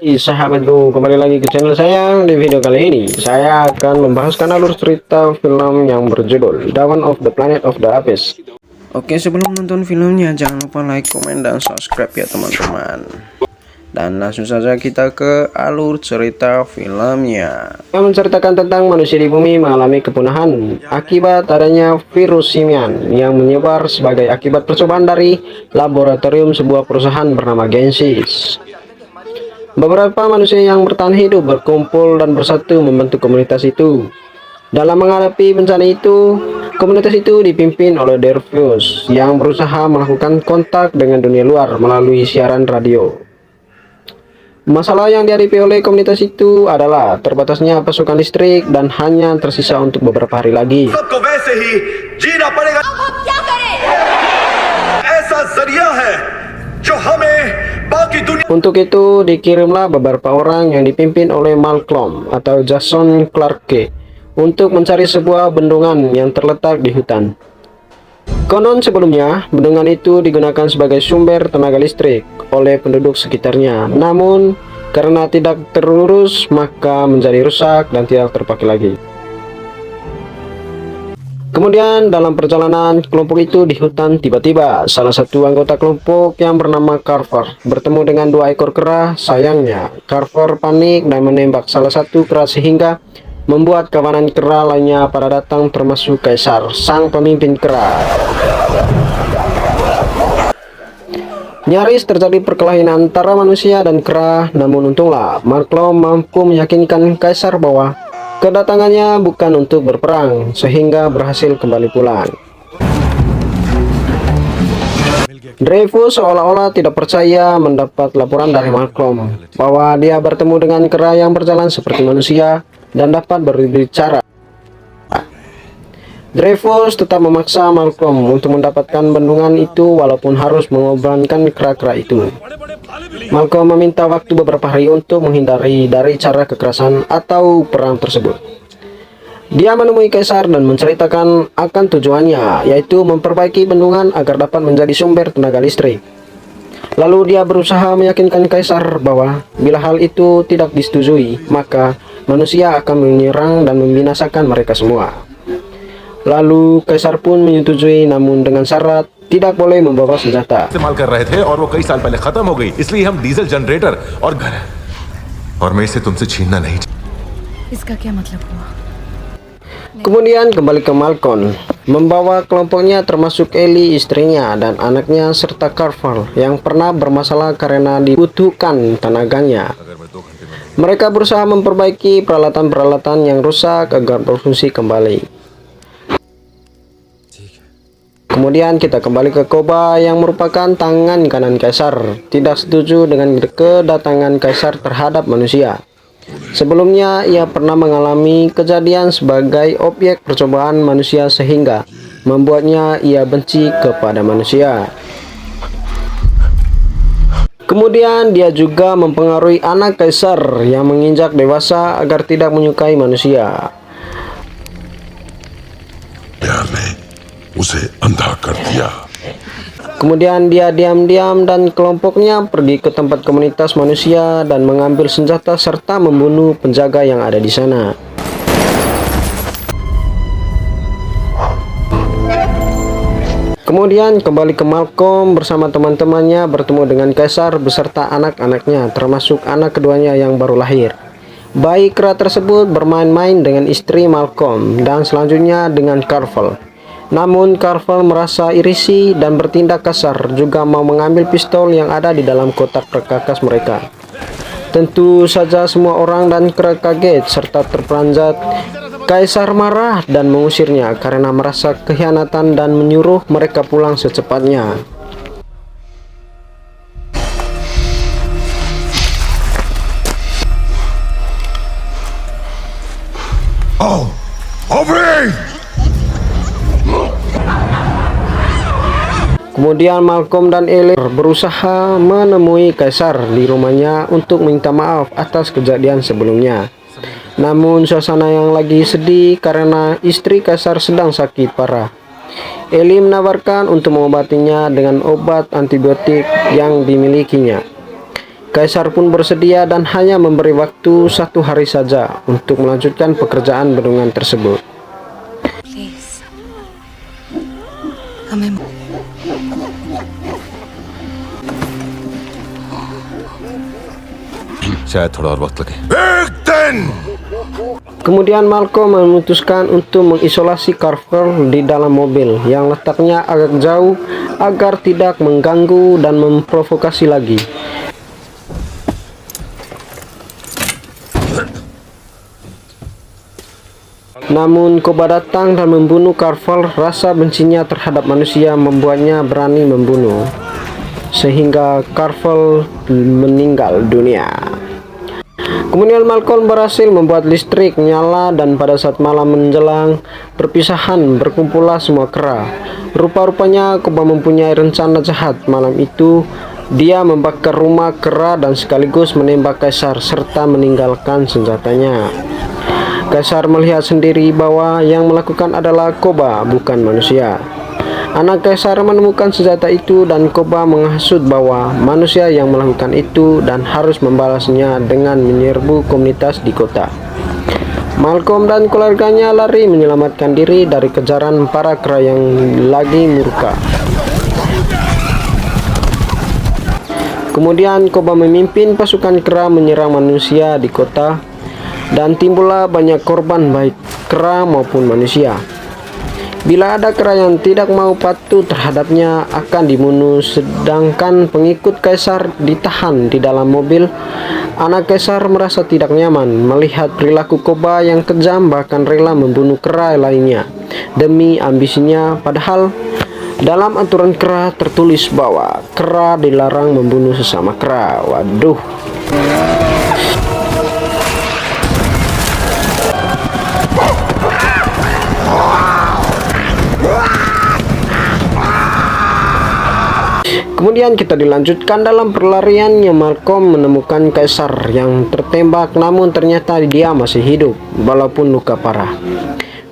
Sahabatku, kembali lagi ke channel saya. Di video kali ini saya akan membahaskan alur cerita film yang berjudul Dawn of the Planet of the Apes. Oke, sebelum nonton filmnya jangan lupa like, komen, dan subscribe ya teman-teman. Dan langsung saja kita ke alur cerita filmnya. Yang menceritakan tentang manusia di bumi mengalami kepunahan akibat adanya virus simian yang menyebar sebagai akibat percobaan dari laboratorium sebuah perusahaan bernama Genesis. Beberapa manusia yang bertahan hidup berkumpul dan bersatu membentuk komunitas itu. Dalam menghadapi bencana itu, komunitas itu dipimpin oleh Dervius yang berusaha melakukan kontak dengan dunia luar melalui siaran radio. Masalah yang dihadapi oleh komunitas itu adalah terbatasnya pasukan listrik dan hanya tersisa untuk beberapa hari lagi. Untuk itu dikirimlah beberapa orang yang dipimpin oleh Malcolm atau Jason Clarke untuk mencari sebuah bendungan yang terletak di hutan. Konon sebelumnya bendungan itu digunakan sebagai sumber tenaga listrik oleh penduduk sekitarnya, namun karena tidak terurus maka menjadi rusak dan tidak terpakai lagi. Kemudian dalam perjalanan kelompok itu di hutan, tiba-tiba salah satu anggota kelompok yang bernama Carver bertemu dengan dua ekor kera. Sayangnya Carver panik dan menembak salah satu kera sehingga membuat kawanan kera lainnya pada datang, termasuk Kaisar, sang pemimpin kera. Nyaris terjadi perkelahian antara manusia dan kera, namun untunglah Malcolm mampu meyakinkan Kaisar bahwa kedatangannya bukan untuk berperang, sehingga berhasil kembali pulang. Dreyfus seolah-olah tidak percaya mendapat laporan dari Malcolm bahwa dia bertemu dengan kera yang berjalan seperti manusia dan dapat berbicara. Dreyfus tetap memaksa Malcolm untuk mendapatkan bendungan itu walaupun harus mengorbankan kera-kera itu. Malcolm meminta waktu beberapa hari untuk menghindari dari cara kekerasan atau perang tersebut. Dia menemui Kaisar dan menceritakan akan tujuannya, yaitu memperbaiki bendungan agar dapat menjadi sumber tenaga listrik. Lalu dia berusaha meyakinkan Kaisar bahwa bila hal itu tidak disetujui, maka manusia akan menyerang dan membinasakan mereka semua. Lalu Kaisar pun menyetujui, namun dengan syarat tidak boleh membawa senjata. इस्तेमाल कर रहे थे और वो कई साल पहले खत्म हो गई, इसलिए हम डीजल जनरेटर और घर और मैं इसे तुमसे छीनना नहीं चाहता। इसका क्या मतलब हुआ? Kemudian kembali ke Malcolm, membawa kelompoknya termasuk Ellie istrinya dan anaknya serta Carver yang pernah bermasalah karena dibutuhkan tenaganya. Mereka berusaha memperbaiki peralatan-peralatan yang rusak agar berfungsi kembali. Kemudian kita kembali ke Koba yang merupakan tangan kanan Kaisar, tidak setuju dengan kedatangan Kaisar terhadap manusia. Sebelumnya ia pernah mengalami kejadian sebagai objek percobaan manusia sehingga membuatnya ia benci kepada manusia. Kemudian dia juga mempengaruhi anak Kaisar yang menginjak dewasa agar tidak menyukai manusia. Kemudian dia diam-diam dan kelompoknya pergi ke tempat komunitas manusia dan mengambil senjata serta membunuh penjaga yang ada di sana. Kemudian kembali ke Malcolm bersama teman-temannya bertemu dengan Kaisar beserta anak-anaknya, termasuk anak keduanya yang baru lahir. Bayi kera tersebut bermain-main dengan istri Malcolm dan selanjutnya dengan Carvel. Namun Carvel merasa irisi dan bertindak kasar, juga mau mengambil pistol yang ada di dalam kotak perkakas mereka. Tentu saja semua orang dan kera kaget serta terperanjat. Kaisar marah dan mengusirnya karena merasa kekhianatan dan menyuruh mereka pulang secepatnya. Kemudian Malcolm dan Ellie berusaha menemui Kaisar di rumahnya untuk minta maaf atas kejadian sebelumnya. Namun suasana yang lagi sedih karena istri Kaisar sedang sakit parah. Ellie menawarkan untuk mengobatinya dengan obat antibiotik yang dimilikinya. Kaisar pun bersedia dan hanya memberi waktu 1 hari saja untuk melanjutkan pekerjaan bendungan tersebut. Please. हमें शायद थोड़ा और वक्त लगे। एक दिन Kemudian Malcolm memutuskan untuk mengisolasi Carver di dalam mobil yang letaknya agak jauh agar tidak mengganggu dan memprovokasi lagi. Namun Koba datang dan membunuh Carver. Rasa bencinya terhadap manusia membuatnya berani membunuh, sehingga Carver meninggal dunia. Kemudian Malcolm berhasil membuat listrik nyala dan pada saat malam menjelang perpisahan berkumpullah semua kera. Rupa-rupanya Koba mempunyai rencana jahat. Malam itu dia membakar rumah kera dan sekaligus menembak Kaisar serta meninggalkan senjatanya. Kaisar melihat sendiri bahwa yang melakukan adalah Koba, bukan manusia. Anak Kaisar menemukan senjata itu dan Koba menghasut bahwa manusia yang melakukan itu dan harus membalasnya dengan menyerbu komunitas di kota. Malcolm dan keluarganya lari menyelamatkan diri dari kejaran para kera yang lagi murka. Kemudian Koba memimpin pasukan kera menyerang manusia di kota dan timbullah banyak korban baik kera maupun manusia. Bila ada kera yang tidak mau patuh terhadapnya akan dibunuh, sedangkan pengikut Kaisar ditahan di dalam mobil. Anak Kaisar merasa tidak nyaman melihat perilaku Koba yang kejam, bahkan rela membunuh kera lainnya demi ambisinya, padahal dalam aturan kera tertulis bahwa kera dilarang membunuh sesama kera. Waduh. Kemudian kita dilanjutkan dalam perlariannya. Malcolm menemukan Kaisar yang tertembak, namun ternyata dia masih hidup walaupun luka parah.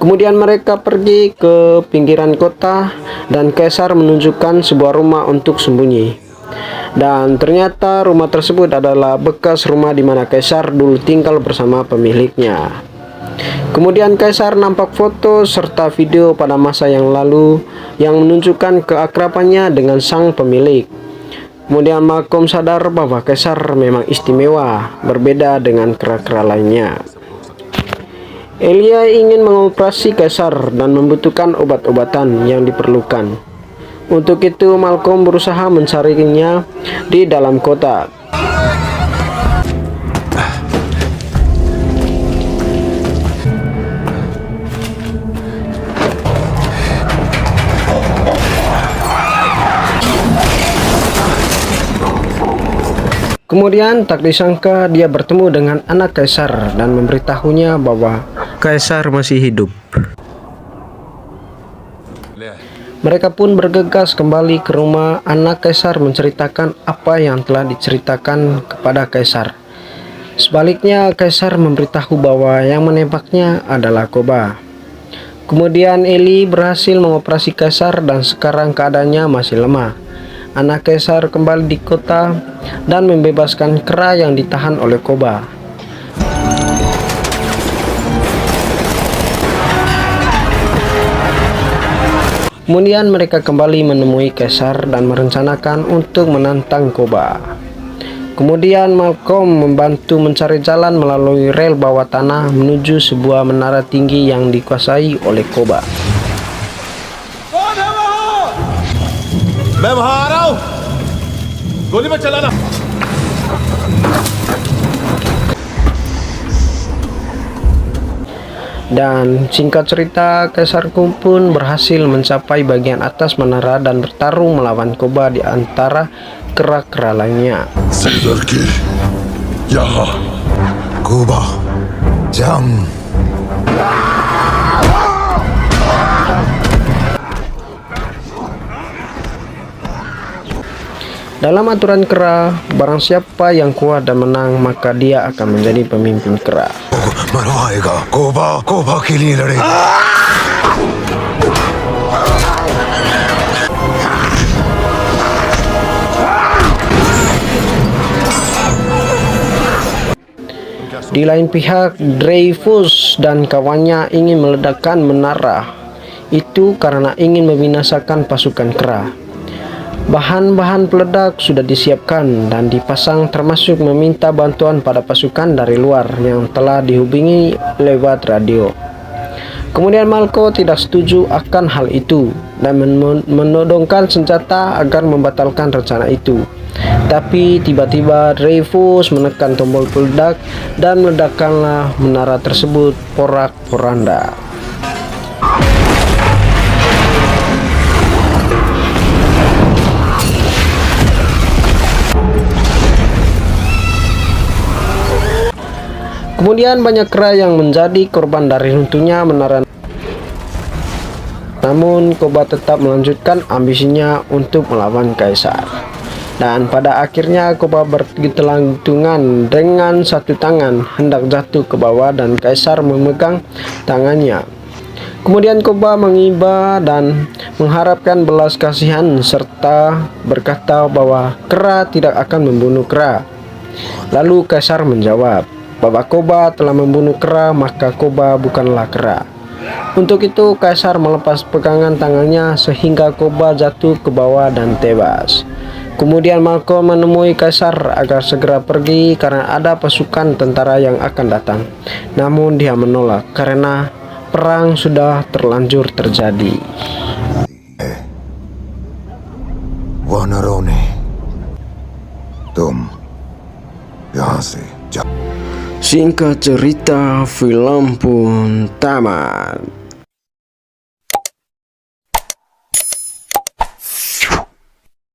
Kemudian mereka pergi ke pinggiran kota dan Kaisar menunjukkan sebuah rumah untuk sembunyi. Dan ternyata rumah tersebut adalah bekas rumah di mana Kaisar dulu tinggal bersama pemiliknya. Kemudian Kaisar nampak foto serta video pada masa yang lalu yang menunjukkan keakrabannya dengan sang pemilik. Kemudian Malcolm sadar bahwa Kaisar memang istimewa, berbeda dengan kera-kera lainnya. Elia ingin mengoperasi Kaisar dan membutuhkan obat-obatan yang diperlukan. Untuk itu Malcolm berusaha mencarinya di dalam kota. Kemudian tak disangka dia bertemu dengan anak Kaisar dan memberitahunya bahwa Kaisar masih hidup. Mereka pun bergegas kembali ke rumah. Anak Kaisar menceritakan apa yang telah diceritakan kepada Kaisar. Sebaliknya Kaisar memberitahu bahwa yang menembaknya adalah Koba. Kemudian Eli berhasil mengoperasi Kaisar dan sekarang keadaannya masih lemah. Anak Kaisar kembali di kota dan membebaskan kera yang ditahan oleh Koba. Kemudian mereka kembali menemui Kaisar dan merencanakan untuk menantang Koba. Kemudian Malcolm membantu mencari jalan melalui rel bawah tanah menuju sebuah menara tinggi yang dikuasai oleh Koba. मैं वहां आ रहा हूं गोली मत चलाना Dan singkat cerita, Kaisar pun berhasil mencapai bagian atas menara dan bertarung melawan Koba di antara kera-kera lainnya. Caesar की यहाँ कोबा जंग Dalam aturan kera, barang siapa yang kuat dan menang maka dia akan menjadi pemimpin kera. मरवाएगा कोबा कोबा के लिए लड़ेगा Di lain pihak, Dreyfus dan kawannya ingin meledakkan menara itu karena ingin membinasakan pasukan Kra. Bahan-bahan peledak sudah disiapkan dan dipasang, termasuk meminta bantuan pada pasukan dari luar yang telah dihubungi lewat radio. Kemudian Malko tidak setuju akan hal itu dan menodongkan senjata agar membatalkan rencana itu. Tapi tiba-tiba Dreyfus menekan tombol peledak dan meledakkanlah menara tersebut porak-poranda. Kemudian banyak Kra yang menjadi korban dari runtuhnya menara. Namun Koba tetap melanjutkan ambisinya untuk melawan Kaisar. Dan pada akhirnya Koba bergelantungan dengan satu tangan hendak jatuh ke bawah dan Kaisar memegang tangannya. Kemudian Koba mengiba dan mengharapkan belas kasihan serta berkata bahwa Kra tidak akan membunuh Kra. Lalu Kaisar menjawab bahwa Koba telah membunuh Kra, maka Koba bukanlah Kra. Untuk itu Kaisar melepas pegangan tangannya sehingga Koba jatuh ke bawah dan tewas. Kemudian Malko menemui Kaisar agar segera pergi karena ada pasukan tentara yang akan datang. Namun dia menolak karena perang sudah terlanjur terjadi. वानरों ने तुम यहाँ से जा। Singkat cerita, film pun tamat.